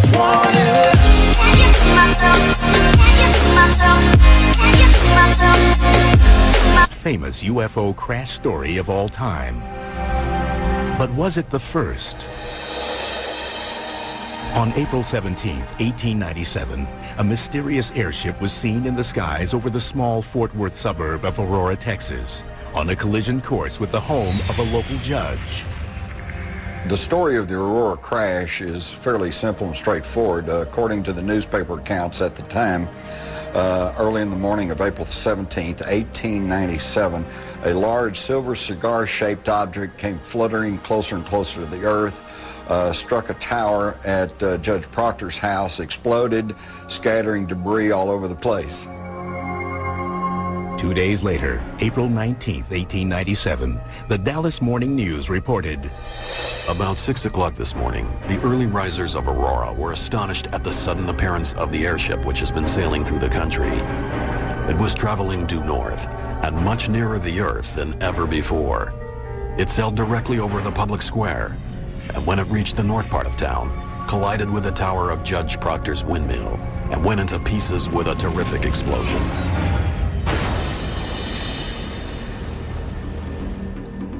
just wanna. Can you see myself? Can you see myself? Can you see myself? Famous UFO crash story of all time. But was it the first? On April 17, 1897, a mysterious airship was seen in the skies over the small Fort Worth suburb of Aurora, Texas, on a collision course with the home of a local judge. The story of the Aurora crash is fairly simple and straightforward. According to the newspaper accounts at the time, early in the morning of April 17th, 1897, a large silver cigar-shaped object came fluttering closer and closer to the earth, struck a tower at Judge Proctor's house, exploded, scattering debris all over the place. 2 days later, April 19, 1897, the Dallas Morning News reported, About 6 o'clock this morning, the early risers of Aurora were astonished at the sudden appearance of the airship which has been sailing through the country. It was traveling due north and much nearer the earth than ever before. It sailed directly over the public square, and when it reached the north part of town, collided with the tower of Judge Proctor's windmill and went into pieces with a terrific explosion.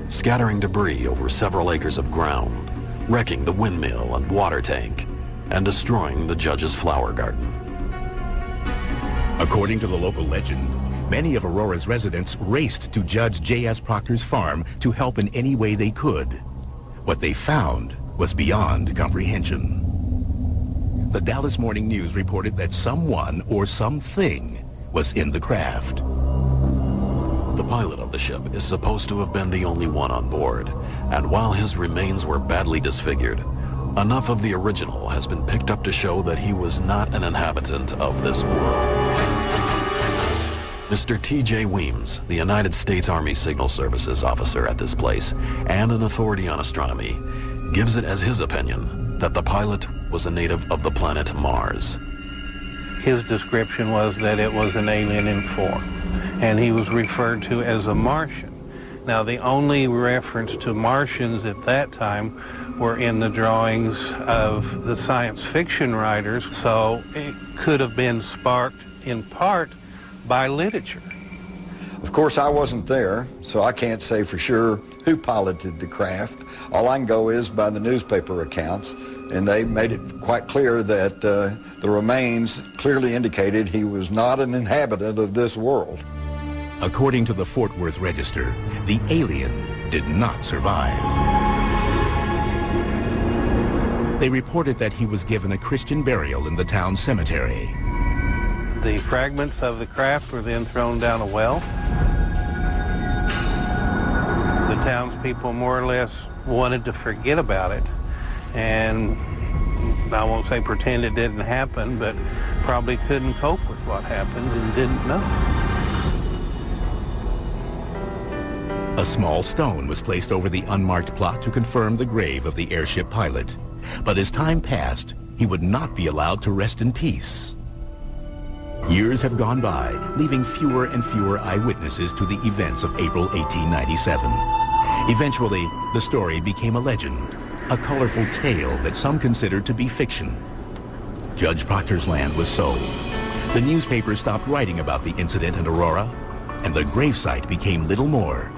Scattering debris over several acres of ground, wrecking the windmill and water tank, and destroying the judge's flower garden. According to the local legend, many of Aurora's residents raced to Judge J.S. Proctor's farm to help in any way they could. What they found was beyond comprehension. The Dallas Morning News reported that someone or something was in the craft. The pilot of the ship is supposed to have been the only one on board, and while his remains were badly disfigured, enough of the original has been picked up to show that he was not an inhabitant of this world. Mr. T.J. Weems, the United States Army Signal Services officer at this place and an authority on astronomy, gives it as his opinion that the pilot was a native of the planet Mars. His description was that it was an alien in form, and he was referred to as a Martian. Now, the only reference to Martians at that time were in the drawings of the science fiction writers, so it could have been sparked in part by literature. Of course, I wasn't there, so I can't say for sure who piloted the craft. All I can go is by the newspaper accounts, and they made it quite clear that the remains clearly indicated he was not an inhabitant of this world. According to the Fort Worth Register, the alien did not survive. They reported that he was given a Christian burial in the town cemetery. The fragments of the craft were then thrown down a well. The townspeople more or less wanted to forget about it, and I won't say pretend it didn't happen, but probably couldn't cope with what happened and didn't know. A small stone was placed over the unmarked plot to confirm the grave of the airship pilot. But as time passed, he would not be allowed to rest in peace. Years have gone by, leaving fewer and fewer eyewitnesses to the events of April 1897. Eventually, the story became a legend, a colorful tale that some considered to be fiction. Judge Proctor's land was sold. The newspapers stopped writing about the incident in Aurora, and the gravesite became little more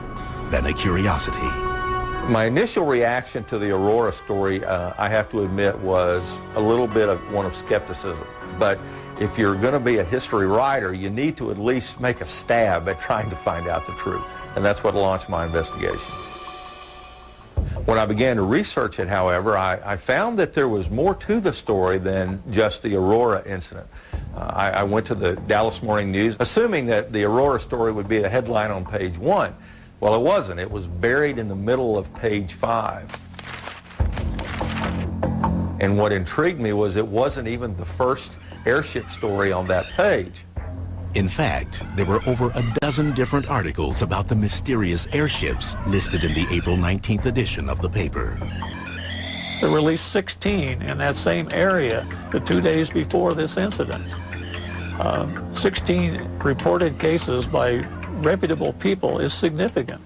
than a curiosity. My initial reaction to the Aurora story, I have to admit, was a little bit of one of skepticism. But if you're going to be a history writer, you need to at least make a stab at trying to find out the truth. And that's what launched my investigation. When I began to research it, however, I found that there was more to the story than just the Aurora incident. I went to the Dallas Morning News, assuming that the Aurora story would be a headline on page 1. Well, it wasn't. It was buried in the middle of page 5. And what intrigued me was it wasn't even the first airship story on that page. In fact, there were over a dozen different articles about the mysterious airships listed in the April 19th edition of the paper. There were at least 16 in that same area the 2 days before this incident. 16 reported cases by reputable people is significant.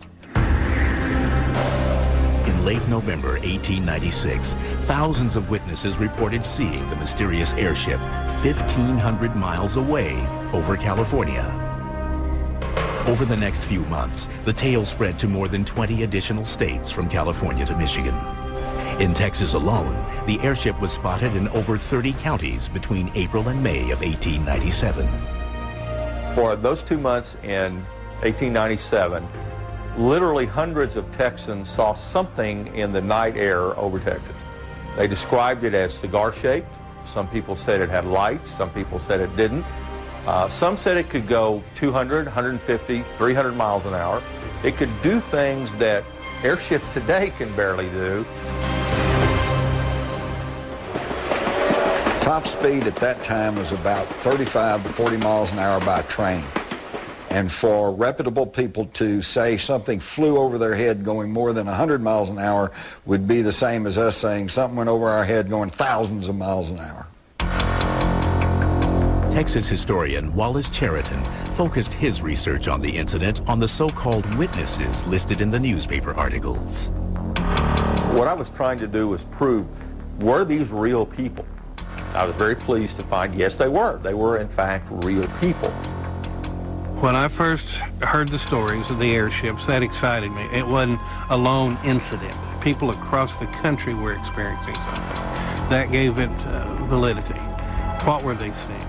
In In late November 1896, thousands of witnesses reported seeing the mysterious airship 1,500 miles away over California. Over the next few months, the tale spread to more than 20 additional states from California to Michigan. In Texas alone, the airship was spotted in over 30 counties between April and May of 1897. For those 2 months in 1897, literally hundreds of Texans saw something in the night air over Texas. They described it as cigar-shaped. Some people said it had lights. Some people said it didn't. Some said it could go 200, 150, 300 miles an hour. It could do things that airships today can barely do. Top speed at that time was about 35 to 40 miles an hour by train. And for reputable people to say something flew over their head going more than 100 miles an hour would be the same as us saying something went over our head going thousands of miles an hour. Texas historian Wallace Cheriton focused his research on the incident on the so-called witnesses listed in the newspaper articles. What I was trying to do was prove, were these real people? I was very pleased to find, yes, they were. They were, in fact, real people. When I first heard the stories of the airships, that excited me. It wasn't a lone incident. People across the country were experiencing something. That gave it validity. What were they seeing?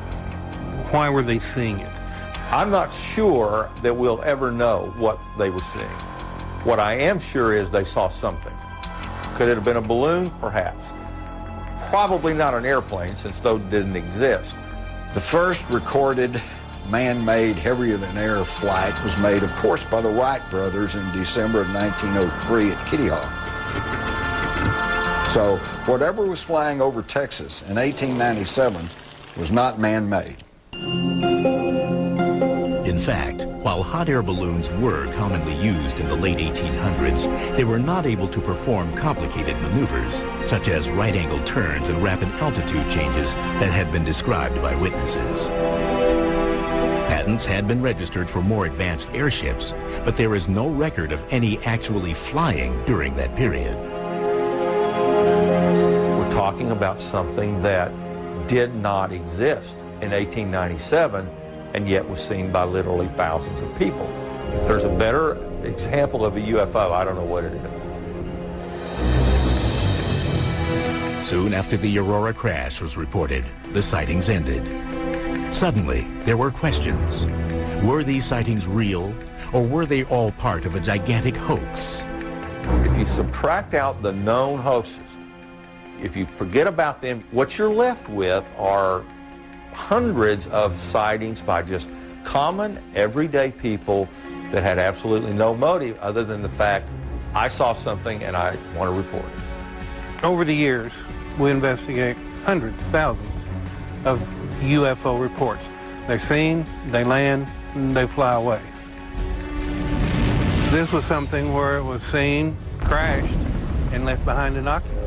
Why were they seeing it? I'm not sure that we'll ever know what they were seeing. What I am sure is they saw something. Could it have been a balloon? Perhaps. Probably not an airplane, since those didn't exist. The first recorded man-made heavier-than-air flight was made, of course, by the Wright brothers in December of 1903 at Kitty Hawk. So whatever was flying over Texas in 1897 was not man-made. In fact, while hot air balloons were commonly used in the late 1800s, they were not able to perform complicated maneuvers, such as right-angle turns and rapid altitude changes that had been described by witnesses. Patents had been registered for more advanced airships, but there is no record of any actually flying during that period. We're talking about something that did not exist in 1897 and yet was seen by literally thousands of people. If there's a better example of a UFO, I don't know what it is. Soon after the Aurora crash was reported, the sightings ended. Suddenly, there were questions. Were these sightings real, or were they all part of a gigantic hoax? If you subtract out the known hoaxes, if you forget about them, what you're left with are hundreds of sightings by just common, everyday people that had absolutely no motive other than the fact, I saw something and I want to report it. Over the years, we investigate hundreds, thousands of UFO reports. They're seen, they land, and they fly away. This was something where it was seen, crashed, and left behind an occupant.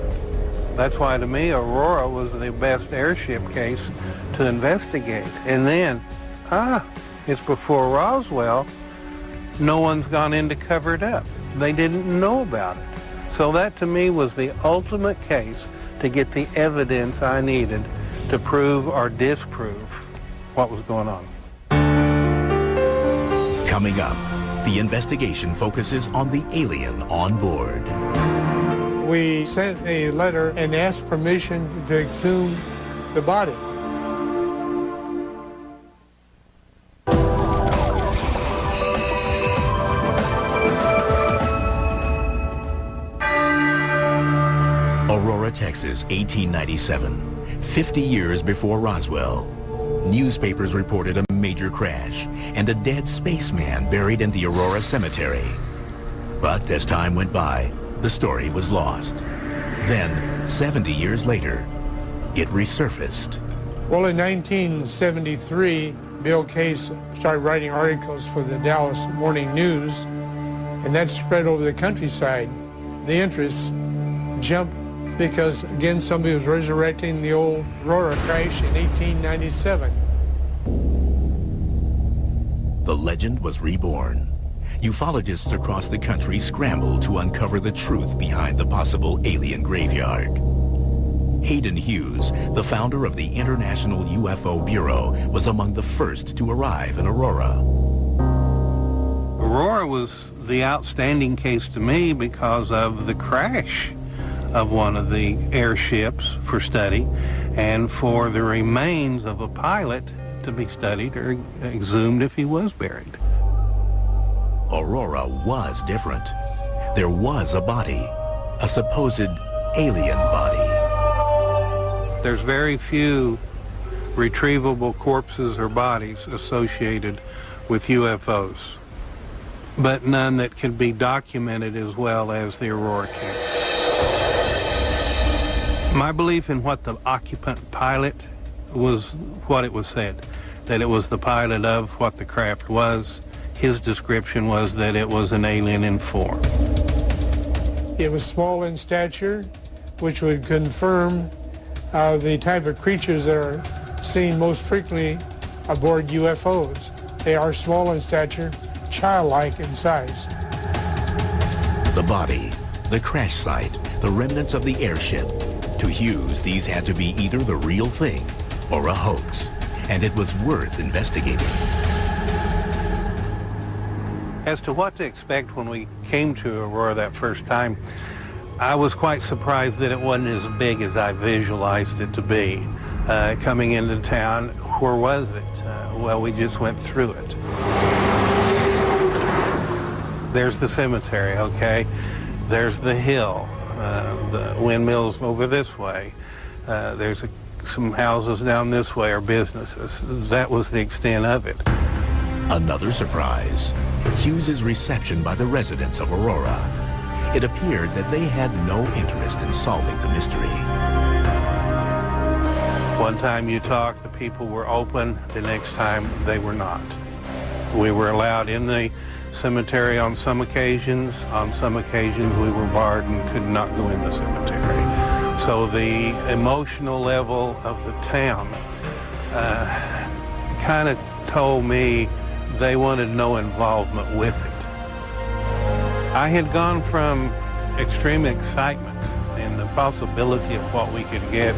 That's why, to me, Aurora was the best airship case to investigate. And then, it's before Roswell. No one's gone in to cover it up. They didn't know about it. So that, to me, was the ultimate case to get the evidence I needed to prove or disprove what was going on. Coming up, the investigation focuses on the alien on board. We sent a letter and asked permission to exhume the body. Aurora, Texas, 1897. 50 years before Roswell. Newspapers reported a major crash and a dead spaceman buried in the Aurora Cemetery. But as time went by, the story was lost. Then, 70 years later, it resurfaced. Well, in 1973, Bill Case started writing articles for the Dallas Morning News, and that spread over the countryside. The interest jumped because, again, somebody was resurrecting the old Aurora crash in 1897. The legend was reborn. ufologists across the country scrambled to uncover the truth behind the possible alien graveyard. Hayden Hughes, the founder of the International UFO Bureau, was among the first to arrive in Aurora. Aurora was the outstanding case to me because of the crash of one of the airships for study and for the remains of a pilot to be studied or exhumed if he was buried. Aurora was different. There was a body, a supposed alien body. There's very few retrievable corpses or bodies associated with UFOs, but none that can be documented as well as the Aurora case. My belief in what the occupant pilot was what it was said, that it was the pilot of what the craft was. His description was that it was an alien in form. It was small in stature, which would confirm the type of creatures that are seen most frequently aboard UFOs. They are small in stature, childlike in size. The body, the crash site, the remnants of the airship. To Hughes, these had to be either the real thing or a hoax, and it was worth investigating. As to what to expect when we came to Aurora that first time, I was quite surprised that it wasn't as big as I visualized it to be. Coming into town, where was it? Well, we just went through it. There's the cemetery, okay? There's the hill, the windmills over this way. There's some houses down this way are businesses. That was the extent of it. Another surprise, Hughes's reception by the residents of Aurora. It appeared that they had no interest in solving the mystery. One time you talked, the people were open. The next time, they were not. We were allowed in the cemetery on some occasions. On some occasions, we were barred and could not go in the cemetery. So the emotional level of the town kind of told me they wanted no involvement with it. I had gone from extreme excitement and the possibility of what we could get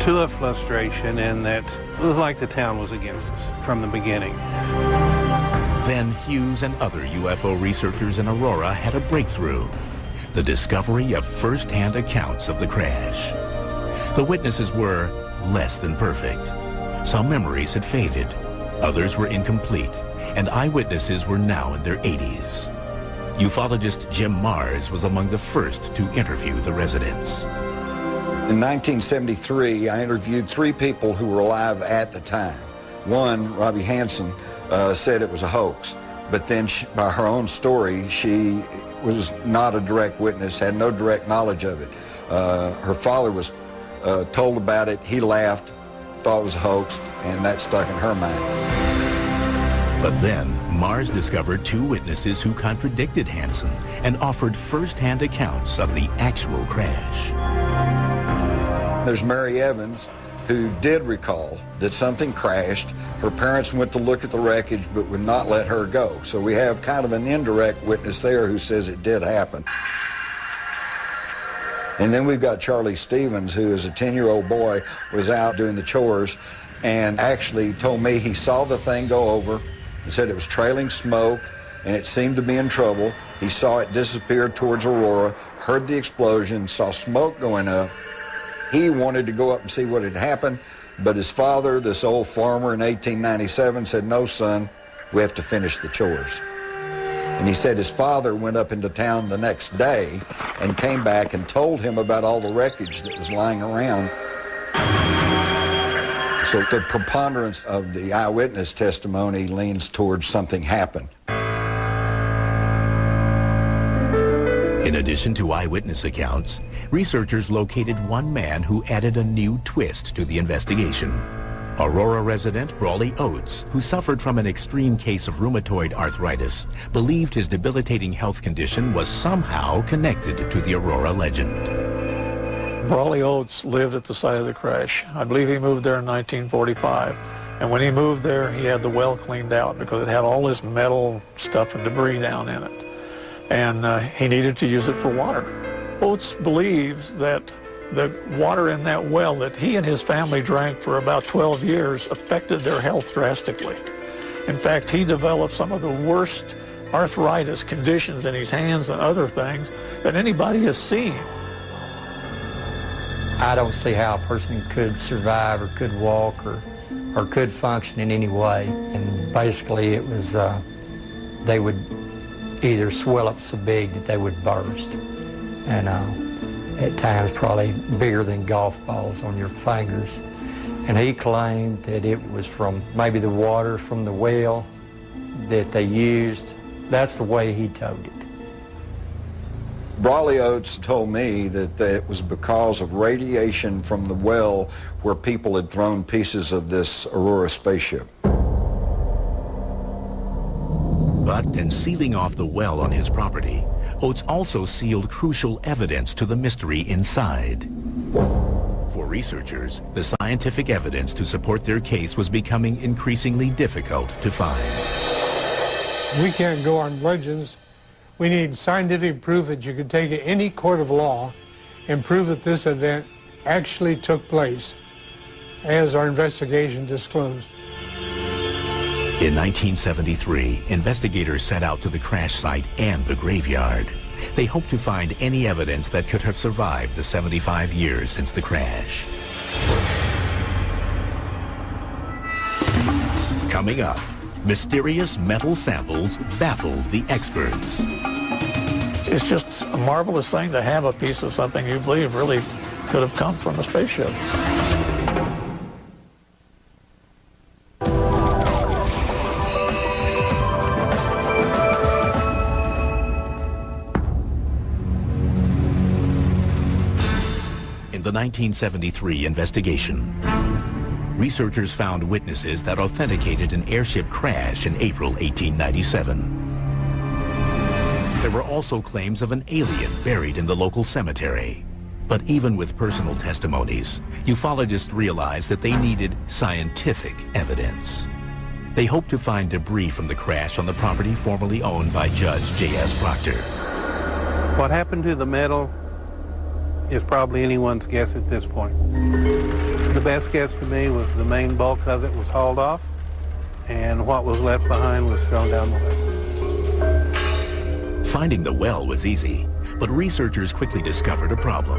to a frustration in that it was like the town was against us from the beginning. Then Hughes and other UFO researchers in Aurora had a breakthrough, the discovery of first-hand accounts of the crash. The witnesses were less than perfect. Some memories had faded, others were incomplete, and eyewitnesses were now in their 80s. Ufologist Jim Marrs was among the first to interview the residents. In 1973, I interviewed 3 people who were alive at the time. One, Robbie Hansen, said it was a hoax, but then by her own story, she was not a direct witness, had no direct knowledge of it. Her father was told about it, he laughed, thought it was a hoax, and that stuck in her mind. But then, Marrs discovered 2 witnesses who contradicted Hansen and offered first-hand accounts of the actual crash. There's Mary Evans, who did recall that something crashed. Her parents went to look at the wreckage but would not let her go. So we have kind of an indirect witness there who says it did happen. And then we've got Charlie Stevens, who is a 10-year-old boy, was out doing the chores and actually told me he saw the thing go over and said it was trailing smoke and it seemed to be in trouble. He saw it disappear towards Aurora, heard the explosion, saw smoke going up. He wanted to go up and see what had happened, but his father, this old farmer in 1897, said, "No, son, we have to finish the chores." And he said his father went up into town the next day and came back and told him about all the wreckage that was lying around. So the preponderance of the eyewitness testimony leans towards something happened. In addition to eyewitness accounts, researchers located one man who added a new twist to the investigation. Aurora resident Brawley Oates, who suffered from an extreme case of rheumatoid arthritis, believed his debilitating health condition was somehow connected to the Aurora legend. Brawley Oates lived at the site of the crash. I believe he moved there in 1945. And when he moved there, he had the well cleaned out because it had all this metal stuff and debris down in it. And he needed to use it for water. Oates believes that the water in that well that he and his family drank for about 12 years affected their health drastically. In fact, he developed some of the worst arthritis conditions in his hands and other things that anybody has seen. I don't see how a person could survive or could walk or could function in any way. And basically it was, they would either swell up so big that they would burst. And at times probably bigger than golf balls on your fingers. And he claimed that it was from maybe the water from the well that they used. That's the way he told it. Brawley Oates told me that it was because of radiation from the well where people had thrown pieces of this Aurora spaceship. But in sealing off the well on his property, Oates also sealed crucial evidence to the mystery inside. For researchers, the scientific evidence to support their case was becoming increasingly difficult to find. We can't go on legends. We need scientific proof that you could take any court of law and prove that this event actually took place, as our investigation disclosed. In 1973, investigators set out to the crash site and the graveyard. They hoped to find any evidence that could have survived the 75 years since the crash. Coming up, mysterious metal samples baffled the experts. It's just a marvelous thing to have a piece of something you believe really could have come from a spaceship. In the 1973 investigation, researchers found witnesses that authenticated an airship crash in April 1897. There were also claims of an alien buried in the local cemetery. But even with personal testimonies, ufologists realized that they needed scientific evidence. They hoped to find debris from the crash on the property formerly owned by Judge J.S. Proctor. What happened to the metal is probably anyone's guess at this point. The best guess to me was the main bulk of it was hauled off, and what was left behind was thrown down the well. Finding the well was easy, but researchers quickly discovered a problem.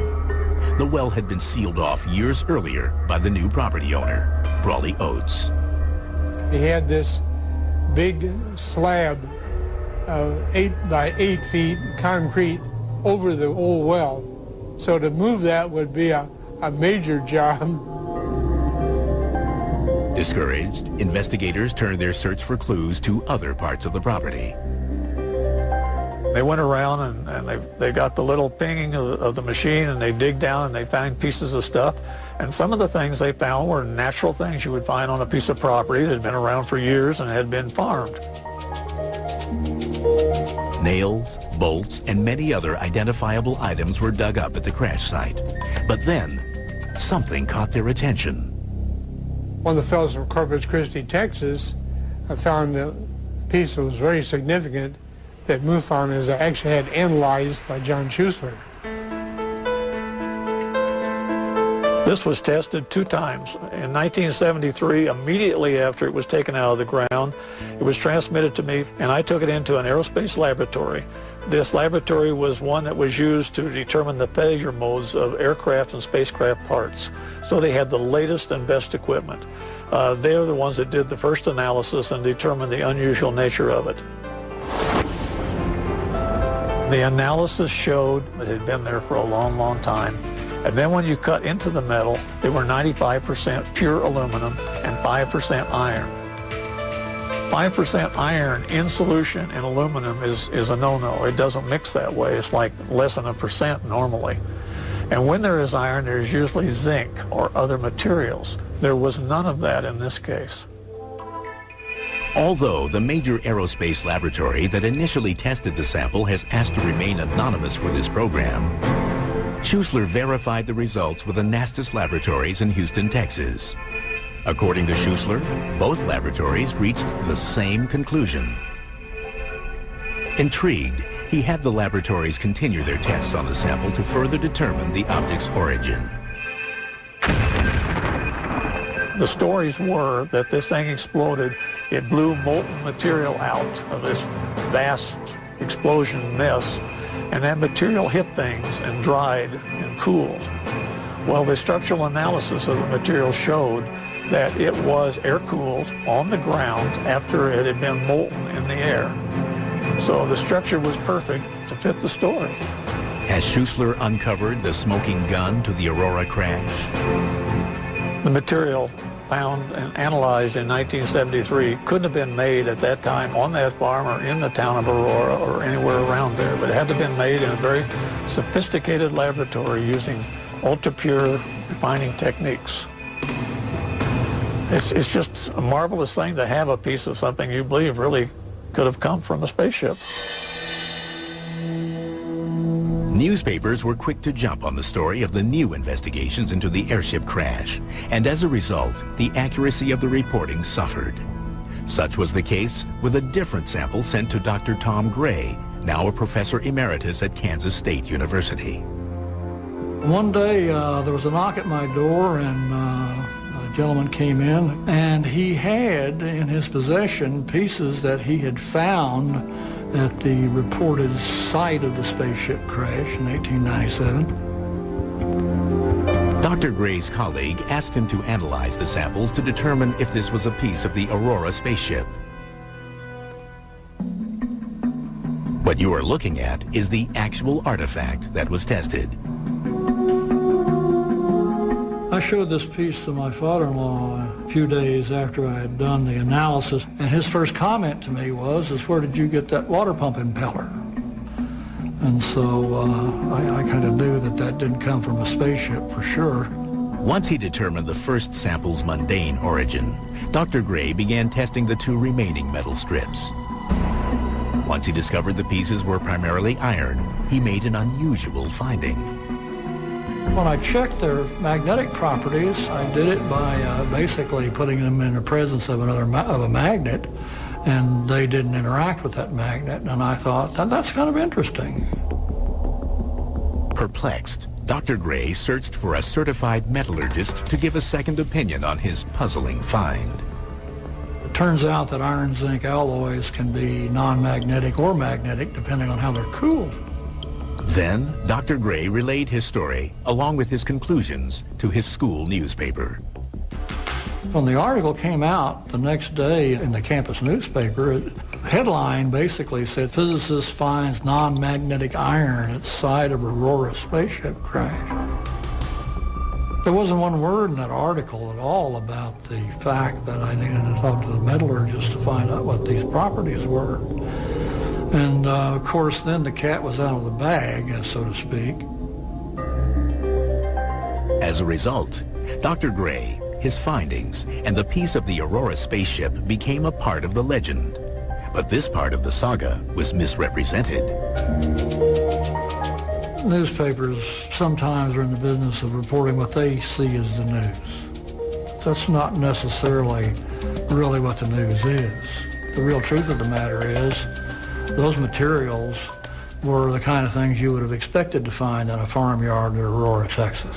The well had been sealed off years earlier by the new property owner, Brawley Oates. He had this big slab of 8 by 8 feet concrete over the old well. So to move that would be a major job. Discouraged, investigators turned their search for clues to other parts of the property. They went around and they got the little pinging of the machine, and they dig down and they find pieces of stuff. And some of the things they found were natural things you would find on a piece of property that had been around for years and had been farmed. Nails, bolts, and many other identifiable items were dug up at the crash site. But then, something caught their attention. One of the fellows from Corpus Christi, Texas, found a piece that was very significant that MUFON has actually had analyzed by John Schuessler. This was tested 2 times. In 1973, immediately after it was taken out of the ground, it was transmitted to me, and I took it into an aerospace laboratory. This laboratory was one that was used to determine the failure modes of aircraft and spacecraft parts. So they had the latest and best equipment. They're the ones that did the first analysis and determined the unusual nature of it. The analysis showed that it had been there for a long, long time. And then when you cut into the metal, they were 95% pure aluminum and 5% iron. 5% iron in solution in aluminum is a no-no. It doesn't mix that way. It's like less than 1% normally. And when there is iron, there's usually zinc or other materials. There was none of that in this case. Although the major aerospace laboratory that initially tested the sample has asked to remain anonymous for this program, Schuessler verified the results with the Anastas Laboratories in Houston, Texas. According to Schuessler, both laboratories reached the same conclusion. Intrigued, he had the laboratories continue their tests on the sample to further determine the object's origin. The stories were that this thing exploded. It blew molten material out of this vast explosion mess, and that material hit things and dried and cooled. Well, the structural analysis of the material showed that it was air-cooled on the ground after it had been molten in the air. So the structure was perfect to fit the story. Has Schuessler uncovered the smoking gun to the Aurora crash? The material found and analyzed in 1973 couldn't have been made at that time on that farm or in the town of Aurora or anywhere around there, but it had to have been made in a very sophisticated laboratory using ultra-pure refining techniques. It's just a marvelous thing to have a piece of something you believe really could have come from a spaceship. Newspapers were quick to jump on the story of the new investigations into the airship crash, and as a result, the accuracy of the reporting suffered. Such was the case with a different sample sent to Dr. Tom Gray, now a professor emeritus at Kansas State University. One day there was a knock at my door, and a gentleman came in, and he had in his possession pieces that he had found at the reported site of the spaceship crash in 1897. Dr. Gray's colleague asked him to analyze the samples to determine if this was a piece of the Aurora spaceship. What you are looking at is the actual artifact that was tested. I showed this piece to my father-in-law a few days after I had done the analysis, and his first comment to me was, where did you get that water pump impeller? And so I kind of knew that that didn't come from a spaceship for sure. Once he determined the first sample's mundane origin, Dr. Gray began testing the two remaining metal strips. Once he discovered the pieces were primarily iron, he made an unusual finding. When I checked their magnetic properties, I did it by basically putting them in the presence of a magnet, and they didn't interact with that magnet, and I thought that's kind of interesting. Perplexed, Dr. Gray searched for a certified metallurgist to give a second opinion on his puzzling find. It turns out that iron-zinc alloys can be non-magnetic or magnetic depending on how they're cooled. Then, Dr. Gray relayed his story, along with his conclusions, to his school newspaper. When the article came out the next day in the campus newspaper, the headline basically said, "Physicist finds non-magnetic iron at site of Aurora spaceship crash." There wasn't one word in that article at all about the fact that I needed to talk to the metallurgist to find out what these properties were. And of course, then the cat was out of the bag, so to speak. As a result, Dr. Gray, his findings, and the piece of the Aurora spaceship became a part of the legend. But this part of the saga was misrepresented. Newspapers sometimes are in the business of reporting what they see as the news. That's not necessarily really what the news is. The real truth of the matter is, those materials were the kind of things you would have expected to find in a farmyard in Aurora, Texas.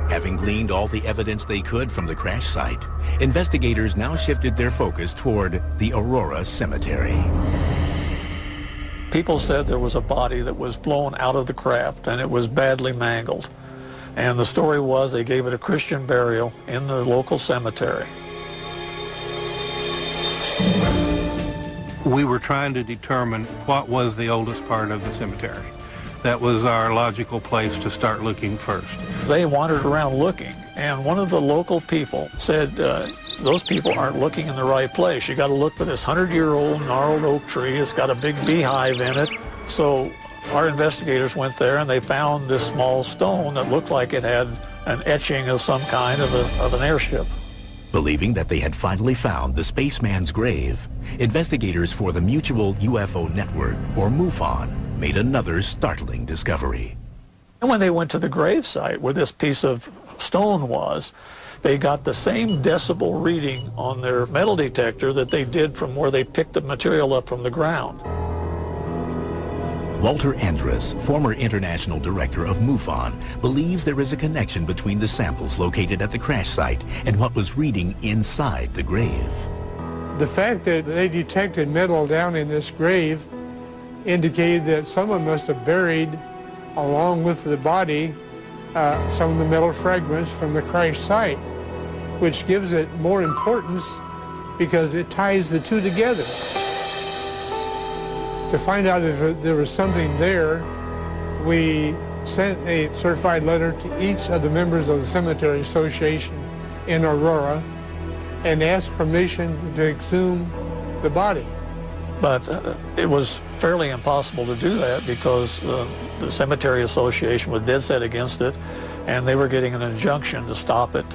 Having gleaned all the evidence they could from the crash site, investigators now shifted their focus toward the Aurora Cemetery. People said there was a body that was blown out of the craft and it was badly mangled. And the story was they gave it a Christian burial in the local cemetery. We were trying to determine what was the oldest part of the cemetery. That was our logical place to start looking first. They wandered around looking, and one of the local people said, those people aren't looking in the right place. You got to look for this 100-year-old gnarled oak tree. It's got a big beehive in it. So our investigators went there, and they found this small stone that looked like it had an etching of some kind of an airship. Believing that they had finally found the spaceman's grave, investigators for the Mutual UFO Network, or MUFON, made another startling discovery. And when they went to the grave site where this piece of stone was, they got the same decibel reading on their metal detector that they did from where they picked the material up from the ground. Walter Andrus, former international director of MUFON, believes there is a connection between the samples located at the crash site and what was reading inside the grave. The fact that they detected metal down in this grave indicated that someone must have buried, along with the body, some of the metal fragments from the crash site, which gives it more importance because it ties the two together. To find out if there was something there, we sent a certified letter to each of the members of the Cemetery Association in Aurora and asked permission to exhume the body. But it was fairly impossible to do that because the Cemetery Association was dead set against it, and they were getting an injunction to stop it.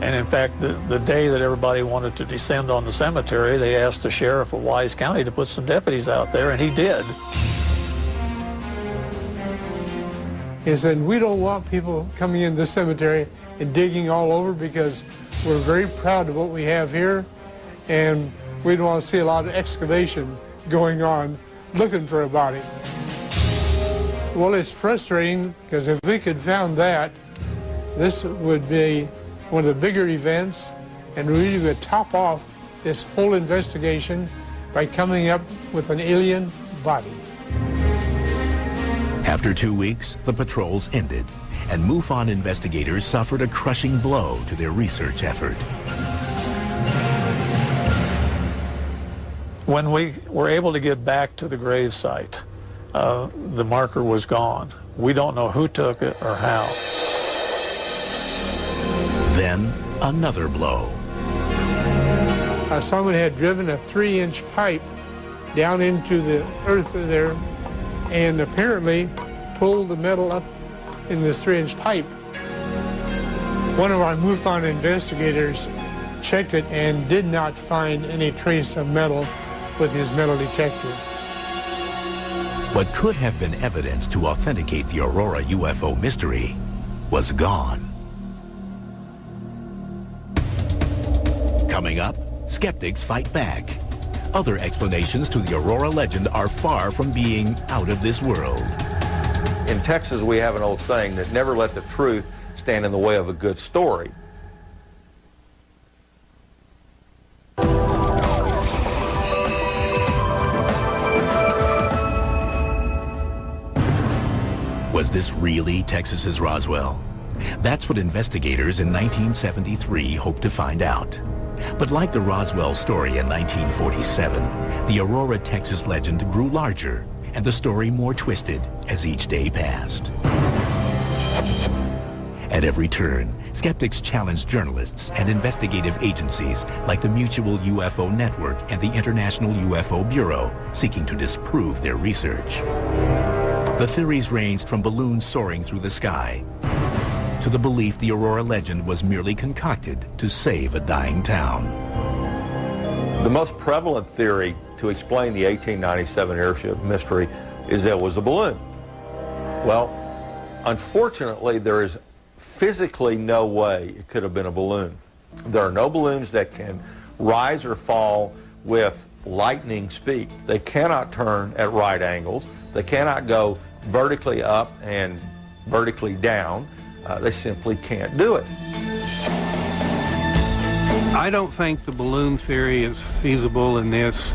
And in fact, the day that everybody wanted to descend on the cemetery, they asked the sheriff of Wise County to put some deputies out there, and he did. He said, we don't want people coming into the cemetery and digging all over because we're very proud of what we have here, and we don't want to see a lot of excavation going on looking for a body. Well, it's frustrating because if we could found that, this would be one of the bigger events, and really would top off this whole investigation by coming up with an alien body. After 2 weeks, the patrols ended, and MUFON investigators suffered a crushing blow to their research effort. When we were able to get back to the grave site, the marker was gone. We don't know who took it or how. Then, another blow. Someone had driven a 3-inch pipe down into the earth there and apparently pulled the metal up in this 3-inch pipe. One of our MUFON investigators checked it and did not find any trace of metal with his metal detector. What could have been evidence to authenticate the Aurora UFO mystery was gone. Coming up, skeptics fight back. Other explanations to the Aurora legend are far from being out of this world. In Texas, we have an old saying that never let the truth stand in the way of a good story. Was this really Texas's Roswell? That's what investigators in 1973 hoped to find out. But like the Roswell story in 1947, the Aurora, Texas legend grew larger and the story more twisted as each day passed. At every turn, skeptics challenged journalists and investigative agencies like the Mutual UFO Network and the International UFO Bureau, seeking to disprove their research. The theories ranged from balloons soaring through the sky to the belief the Aurora legend was merely concocted to save a dying town. The most prevalent theory to explain the 1897 airship mystery is that it was a balloon. Well, unfortunately, there is physically no way it could have been a balloon. There are no balloons that can rise or fall with lightning speed. They cannot turn at right angles. They cannot go vertically up and vertically down. They simply can't do it. I don't think the balloon theory is feasible in this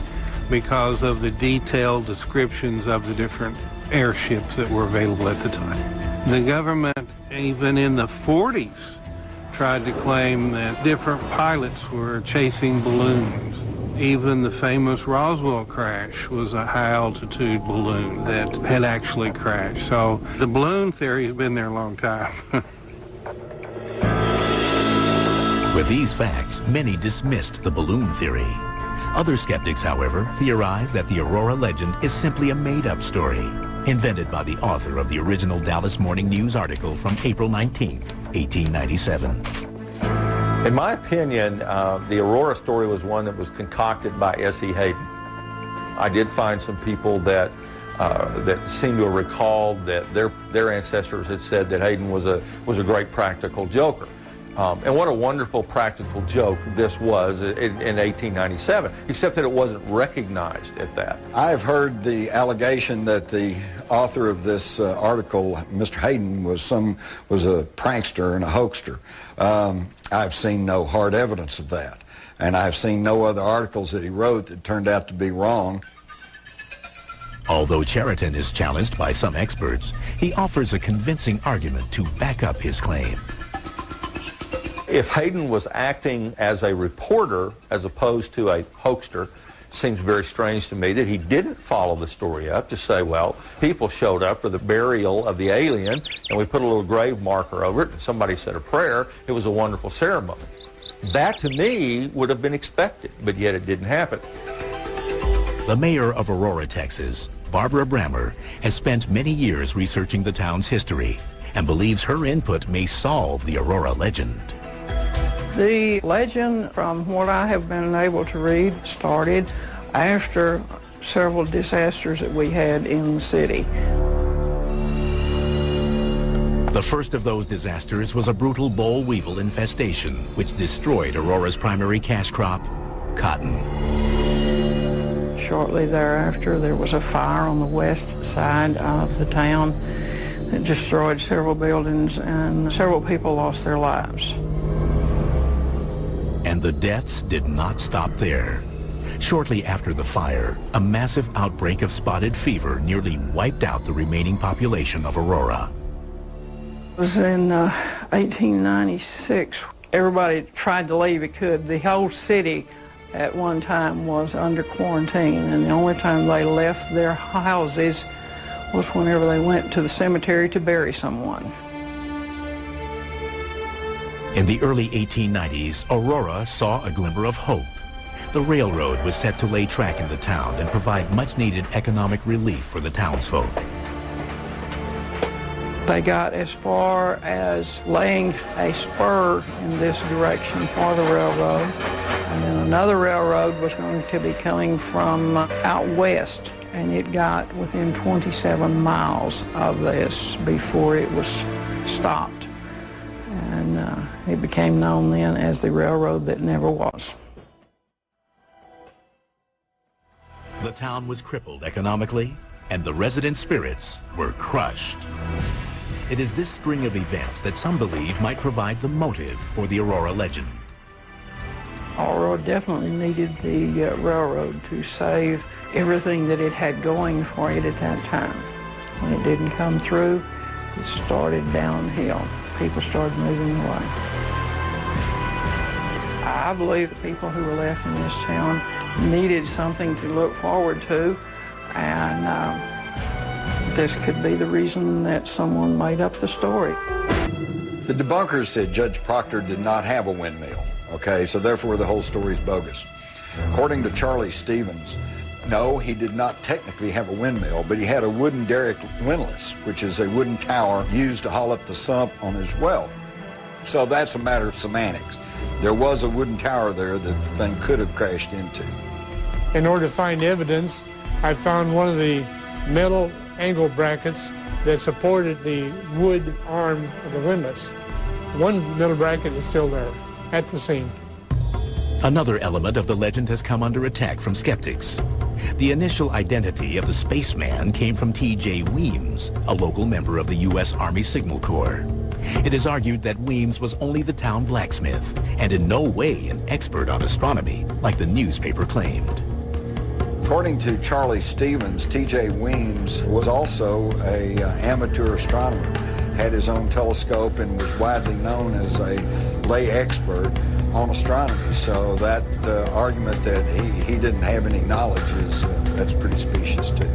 because of the detailed descriptions of the different airships that were available at the time. The government, even in the 40s, tried to claim that different pilots were chasing balloons. Even the famous Roswell crash was a high-altitude balloon that had actually crashed. So the balloon theory has been there a long time. With these facts, many dismissed the balloon theory. Other skeptics, however, theorize that the Aurora legend is simply a made-up story, invented by the author of the original Dallas Morning News article from April 19, 1897. In my opinion, the Aurora story was one that was concocted by S.E. Hayden. I did find some people that that seem to have recalled that their ancestors had said that Hayden was a great practical joker. And what a wonderful practical joke this was in 1897, except that it wasn't recognized at that. I've heard the allegation that the author of this article, Mr. Hayden, was a prankster and a hoaxer. I've seen no hard evidence of that, and I've seen no other articles that he wrote that turned out to be wrong. Although Chariton is challenged by some experts, he offers a convincing argument to back up his claim. If Hayden was acting as a reporter as opposed to a hoaxer, it seems very strange to me that he didn't follow the story up to say, well, people showed up for the burial of the alien and we put a little grave marker over it and somebody said a prayer. It was a wonderful ceremony. That to me would have been expected, but yet it didn't happen. The mayor of Aurora, Texas, Barbara Brammer, has spent many years researching the town's history and believes her input may solve the Aurora legend. The legend, from what I have been able to read, started after several disasters that we had in the city. The first of those disasters was a brutal boll weevil infestation, which destroyed Aurora's primary cash crop, cotton. Shortly thereafter, there was a fire on the west side of the town that destroyed several buildings and several people lost their lives. And the deaths did not stop there. Shortly after the fire, a massive outbreak of spotted fever nearly wiped out the remaining population of Aurora. It was in 1896. Everybody tried to leave it could. The whole city at one time was under quarantine, and the only time they left their houses was whenever they went to the cemetery to bury someone. In the early 1890s, Aurora saw a glimmer of hope. The railroad was set to lay track in the town and provide much-needed economic relief for the townsfolk. They got as far as laying a spur in this direction for the railroad, and then another railroad was going to be coming from out west, and it got within 27 miles of this before it was stopped. And it became known then as the railroad that never was. The town was crippled economically, and the resident spirits were crushed. It is this string of events that some believe might provide the motive for the Aurora legend. Aurora definitely needed the railroad to save everything that it had going for it at that time. When it didn't come through, it started downhill. People started moving away. I believe the people who were left in this town needed something to look forward to, and this could be the reason that someone made up the story. The debunkers said Judge Proctor did not have a windmill, okay, so therefore the whole story is bogus. According to Charlie Stevens, no, he did not technically have a windmill, but he had a wooden derrick windlass, which is a wooden tower used to haul up the sump on his well. So that's a matter of semantics. There was a wooden tower there that the thing could have crashed into. In order to find evidence, I found one of the metal angle brackets that supported the wood arm of the windlass. One metal bracket is still there at the scene. Another element of the legend has come under attack from skeptics. The initial identity of the spaceman came from T.J. Weems, a local member of the U.S. Army Signal Corps. It is argued that Weems was only the town blacksmith and in no way an expert on astronomy like the newspaper claimed. According to Charlie Stevens, T.J. Weems was also an amateur astronomer, had his own telescope, and was widely known as a lay expert on astronomy. So that argument that he didn't have any knowledge that's pretty specious too.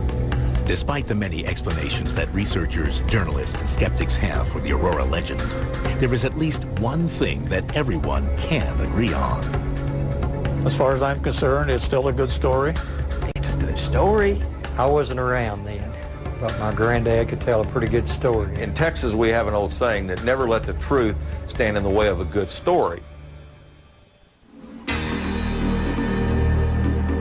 Despite the many explanations that researchers, journalists, and skeptics have for the Aurora legend, there is at least one thing that everyone can agree on. As far as I'm concerned, it's still a good story. It's a good story. I wasn't around then, but my granddad could tell a pretty good story. In Texas, we have an old saying that never let the truth stand in the way of a good story.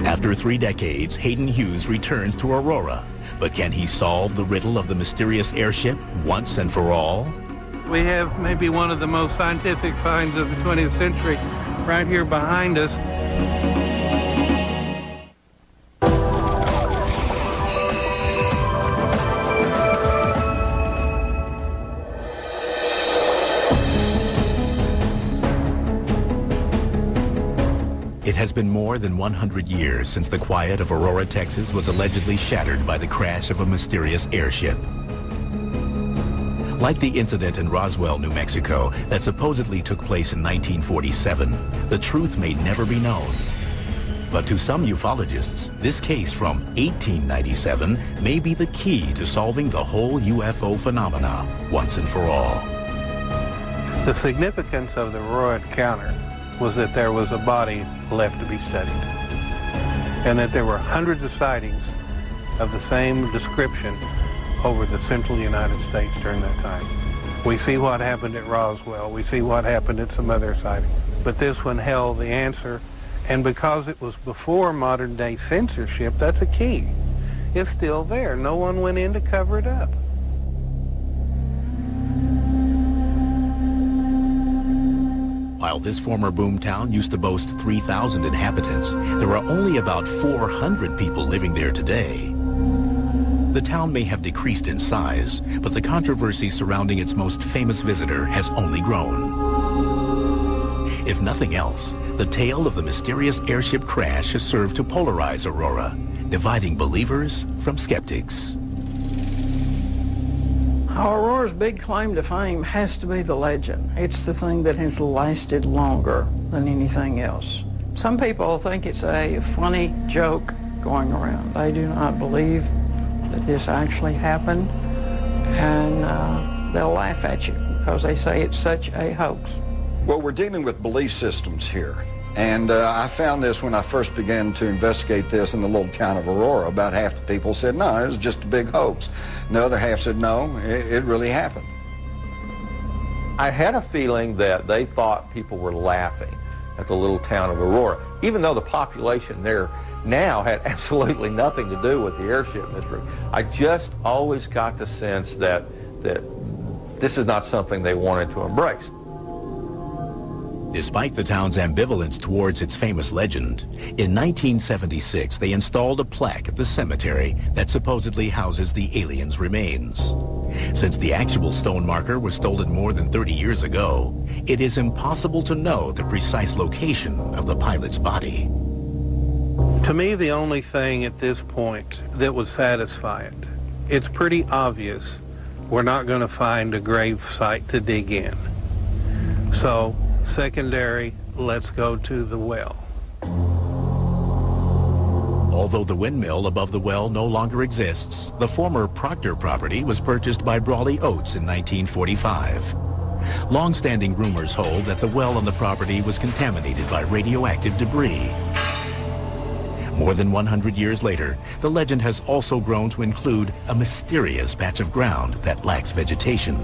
After 3 decades, Hayden Hughes returns to Aurora, But can he solve the riddle of the mysterious airship once and for all? We have maybe one of the most scientific finds of the 20th century right here behind us. It has been more than 100 years since the quiet of Aurora, Texas was allegedly shattered by the crash of a mysterious airship. Like the incident in Roswell, New Mexico, that supposedly took place in 1947, the truth may never be known. But to some ufologists, this case from 1897 may be the key to solving the whole UFO phenomena once and for all. The significance of the Aurora encounter was that there was a body left to be studied, and that there were hundreds of sightings of the same description over the central United States during that time. We see what happened at Roswell, we see what happened at some other sightings, but this one held the answer, and because it was before modern day censorship, that's a key. It's still there. No one went in to cover it up. While this former boomtown used to boast 3,000 inhabitants, there are only about 400 people living there today. The town may have decreased in size, but the controversy surrounding its most famous visitor has only grown. If nothing else, the tale of the mysterious airship crash has served to polarize Aurora, dividing believers from skeptics. Aurora's big claim to fame has to be the legend. It's the thing that has lasted longer than anything else. Some people think it's a funny joke going around. They do not believe that this actually happened, and they'll laugh at you because they say it's such a hoax. Well, we're dealing with belief systems here. And I found this when I first began to investigate this in the little town of Aurora. About half the people said, no, it was just a big hoax. And the other half said, no, it really happened. I had a feeling that they thought people were laughing at the little town of Aurora, even though the population there now had absolutely nothing to do with the airship mystery. I just always got the sense that this is not something they wanted to embrace. Despite the town's ambivalence towards its famous legend, in 1976 they installed a plaque at the cemetery that supposedly houses the aliens' remains. Since the actual stone marker was stolen more than 30 years ago, it is impossible to know the precise location of the pilot's body. To me, the only thing at this point that would satisfy it, it's pretty obvious we're not going to find a grave site to dig in. So, secondary, let's go to the well. Although the windmill above the well no longer exists, the former Proctor property was purchased by Brawley Oates in 1945. Long-standing rumors hold that the well on the property was contaminated by radioactive debris. More than 100 years later, the legend has also grown to include a mysterious patch of ground that lacks vegetation.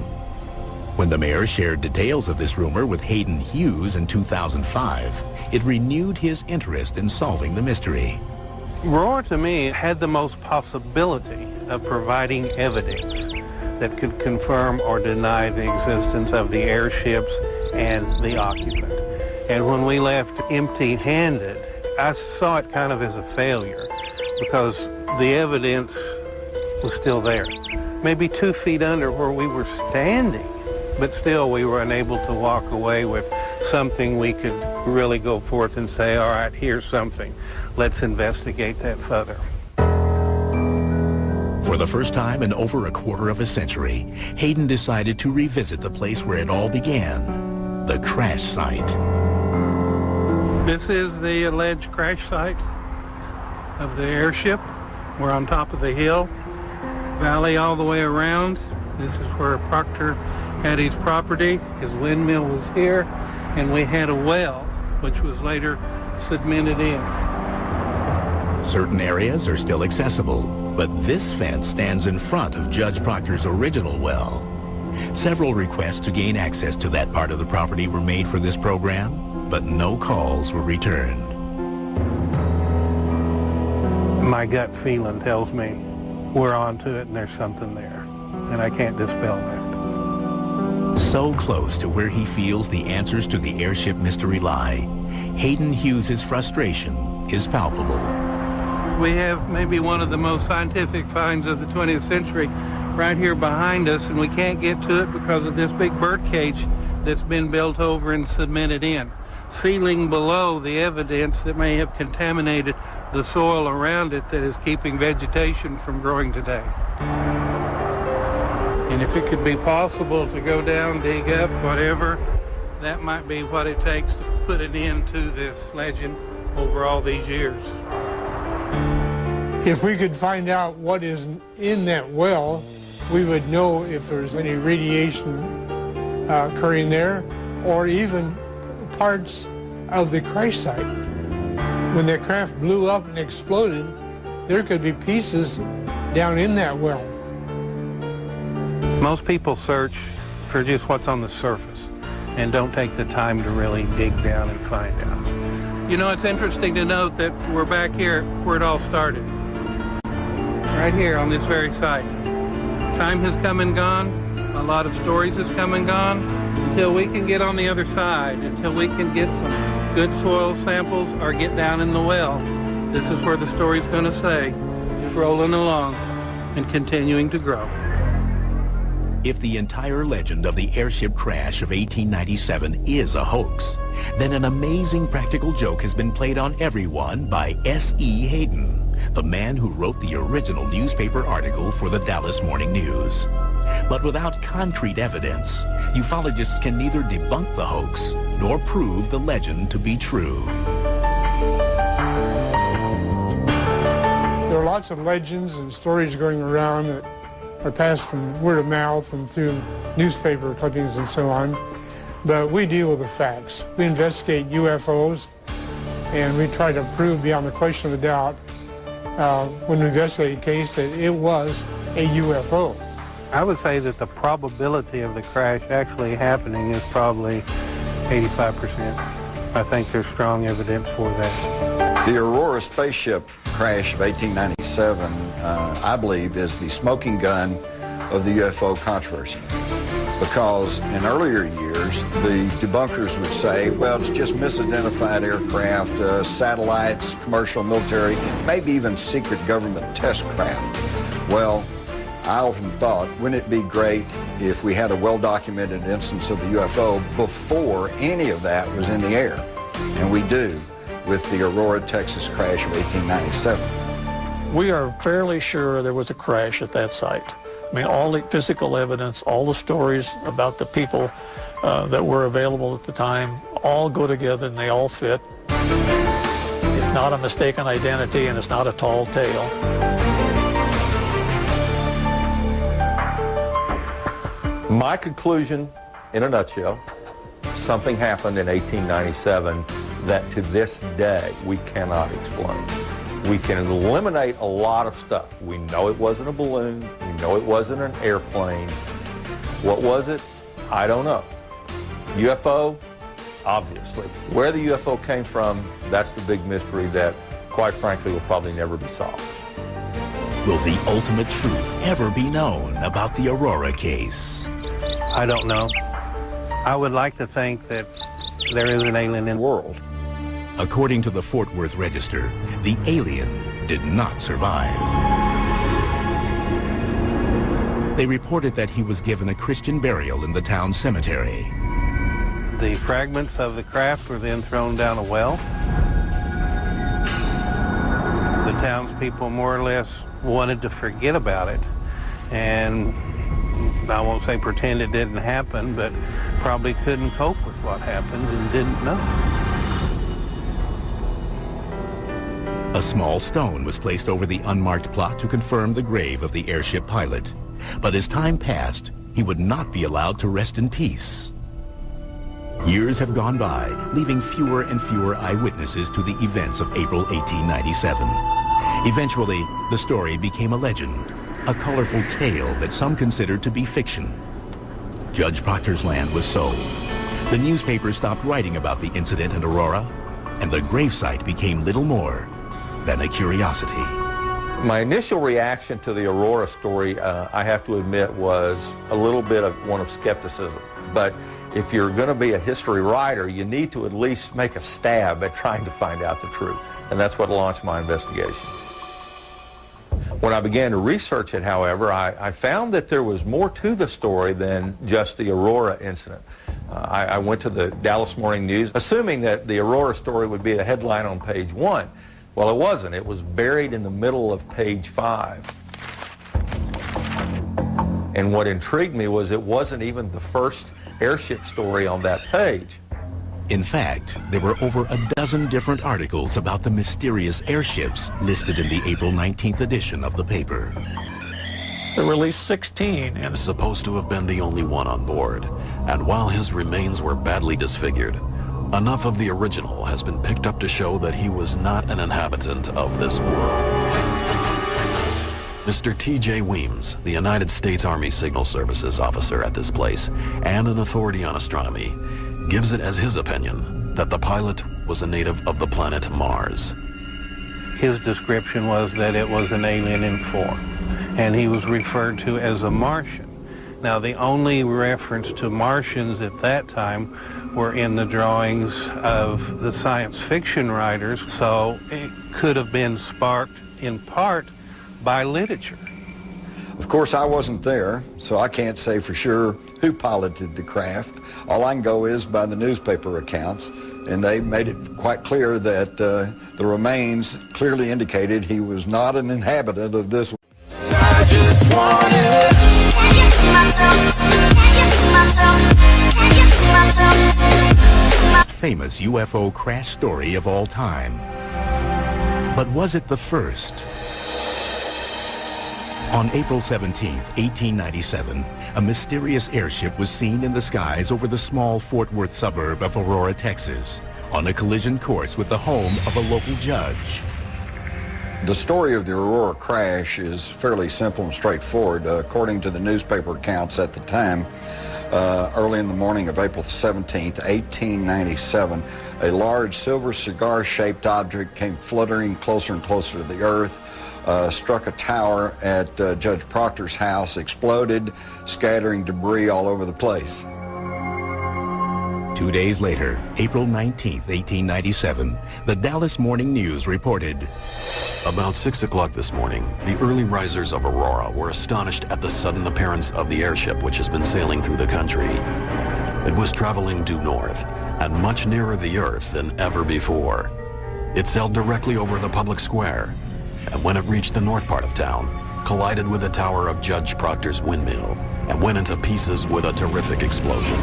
When the mayor shared details of this rumor with Hayden Hughes in 2005, it renewed his interest in solving the mystery. Aurora, to me, had the most possibility of providing evidence that could confirm or deny the existence of the airships and the occupant. And when we left empty-handed, I saw it kind of as a failure because the evidence was still there. Maybe 2 feet under where we were standing, but still we were unable to walk away with something we could really go forth and say, all right, here's something. Let's investigate that further. For the first time in over a quarter of a century, Hayden decided to revisit the place where it all began, the crash site. This is the alleged crash site of the airship. We're on top of the hill, valley all the way around. This is where Proctor had his property. His windmill was here, and we had a well, which was later cemented in. Certain areas are still accessible, but this fence stands in front of Judge Proctor's original well. Several requests to gain access to that part of the property were made for this program, but no calls were returned. My gut feeling tells me we're onto it and there's something there. And I can't dispel that. So close to where he feels the answers to the airship mystery lie, Hayden Hughes' frustration is palpable. We have maybe one of the most scientific finds of the 20th century right here behind us, and we can't get to it because of this big bird cage that's been built over and cemented in, sealing below the evidence that may have contaminated the soil around it that is keeping vegetation from growing today. And if it could be possible to go down, dig up, whatever, that might be what it takes to put an end to this legend over all these years. If we could find out what is in that well, we would know if there's any radiation occurring there, or even parts of the crash site. When the craft blew up and exploded, there could be pieces down in that well. Most people search for just what's on the surface and don't take the time to really dig down and find out. You know, it's interesting to note that we're back here where it all started. Right here on this very site. Time has come and gone. A lot of stories has come and gone. Until we can get on the other side, until we can get some good soil samples or get down in the well, this is where the story's going to stay, just rolling along and continuing to grow. If the entire legend of the airship crash of 1897 is a hoax, then an amazing practical joke has been played on everyone by S.E. Hayden, the man who wrote the original newspaper article for the Dallas Morning News. But without concrete evidence, ufologists can neither debunk the hoax nor prove the legend to be true. There are lots of legends and stories going around that are passed from word of mouth and through newspaper clippings and so on. But we deal with the facts. We investigate UFOs, and we try to prove beyond the question of a doubt when we investigate a case that it was a UFO. I would say that the probability of the crash actually happening is probably 85%. I think there's strong evidence for that. The Aurora spaceship crash of 1897, I believe, is the smoking gun of the UFO controversy. Because in earlier years, the debunkers would say, well, it's just misidentified aircraft, satellites, commercial, military, maybe even secret government test craft. Well, I often thought, wouldn't it be great if we had a well-documented instance of a UFO before any of that was in the air? And we do, with the Aurora, Texas crash of 1897. We are fairly sure there was a crash at that site. I mean, all the physical evidence, all the stories about the people that were available at the time all go together and they all fit. It's not a mistaken identity and it's not a tall tale. My conclusion, in a nutshell, something happened in 1897 that to this day we cannot explain. We can eliminate a lot of stuff. We know it wasn't a balloon. We know it wasn't an airplane. What was it? I don't know. UFO? Obviously. Where the UFO came from, that's the big mystery that, quite frankly, will probably never be solved. Will the ultimate truth ever be known about the Aurora case? I don't know. I would like to think that there is an alien in the world. According to the Fort Worth Register, the alien did not survive. They reported that he was given a Christian burial in the town cemetery. The fragments of the craft were then thrown down a well. The townspeople more or less wanted to forget about it, and I won't say pretend it didn't happen, but probably couldn't cope with what happened and didn't know. A small stone was placed over the unmarked plot to confirm the grave of the airship pilot. But as time passed, he would not be allowed to rest in peace. Years have gone by, leaving fewer and fewer eyewitnesses to the events of April 1897. Eventually, the story became a legend, a colorful tale that some considered to be fiction. Judge Proctor's land was sold. The newspapers stopped writing about the incident in Aurora, and the gravesite became little more than a curiosity. My initial reaction to the Aurora story, I have to admit, was a little bit of one of skepticism. But if you're going to be a history writer, you need to at least make a stab at trying to find out the truth. And that's what launched my investigation. When I began to research it, however, I found that there was more to the story than just the Aurora incident. I went to the Dallas Morning News, assuming that the Aurora story would be a headline on page 1. Well, it wasn't. It was buried in the middle of page 5. And what intrigued me was it wasn't even the first airship story on that page. In fact, there were over a dozen different articles about the mysterious airships listed in the April 19th edition of the paper. They released 16 and Is supposed to have been the only one on board, and while his remains were badly disfigured, enough of the original has been picked up to show that he was not an inhabitant of this world. Mr. T.J. Weems, the United States Army Signal Services officer at this place and an authority on astronomy, gives it as his opinion that the pilot was a native of the planet Mars. His description was that it was an alien in form, and he was referred to as a Martian. Now, the only reference to Martians at that time were in the drawings of the science fiction writers, so it could have been sparked in part by literature. Of course, I wasn't there, so I can't say for sure who piloted the craft. All I can go is by the newspaper accounts, and they made it quite clear that the remains clearly indicated he was not an inhabitant of this. I just wanna. Can you see myself? Can you see myself? Can you see myself? Famous UFO crash story of all time. But was it the first? On April 17, 1897, a mysterious airship was seen in the skies over the small Fort Worth suburb of Aurora, Texas, on a collision course with the home of a local judge. The story of the Aurora crash is fairly simple and straightforward. According to the newspaper accounts at the time, early in the morning of April 17, 1897, a large silver cigar-shaped object came fluttering closer and closer to the earth, struck a tower at Judge Proctor's house, exploded, scattering debris all over the place. 2 days later, April 19, 1897, the Dallas Morning News reported, About 6 o'clock this morning, the early risers of Aurora were astonished at the sudden appearance of the airship which has been sailing through the country. It was traveling due north and much nearer the Earth than ever before. It sailed directly over the public square, and when it reached the north part of town, collided with the tower of Judge Proctor's windmill and went into pieces with a terrific explosion.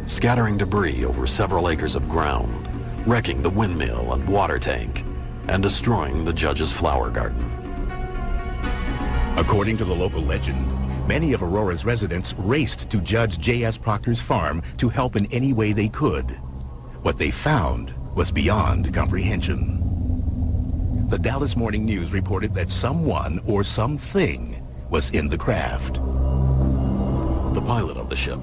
Scattering debris over several acres of ground, wrecking the windmill and water tank, and destroying the judge's flower garden. According to the local legend, many of Aurora's residents raced to Judge J.S. Proctor's farm to help in any way they could. What they found was beyond comprehension. The Dallas Morning News reported that someone or something was in the craft. The pilot of the ship